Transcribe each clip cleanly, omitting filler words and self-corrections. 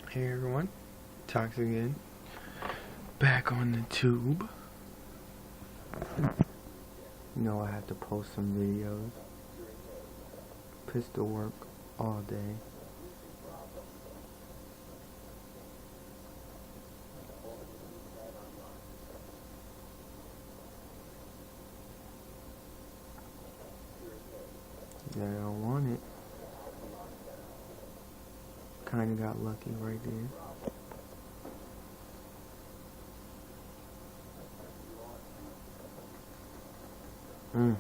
Hey everyone, Tox again. Back on the tube. You know I have to post some videos. Pistol work all day. They don't want it. Kinda got lucky right there. Mm.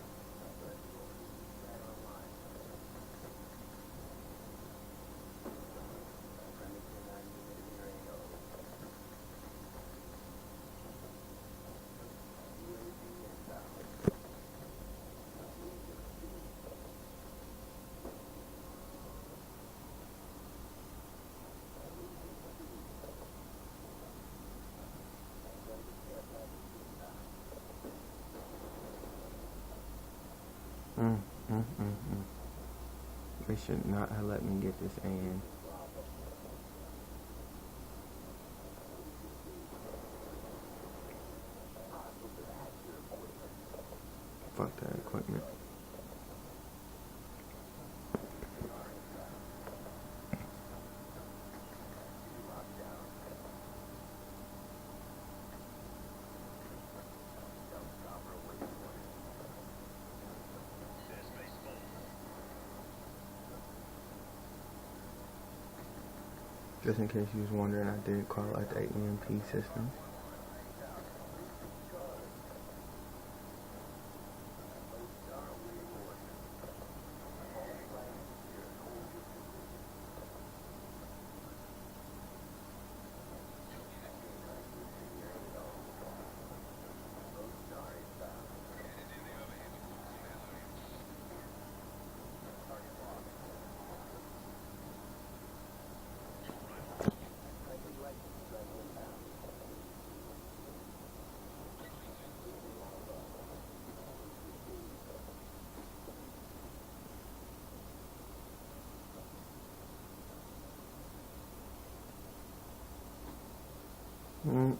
Mm, mm, mm, mm. They should not have let me get this in. Fuck that equipment. Just in case you was wondering, I did call out the EMP system. Mm.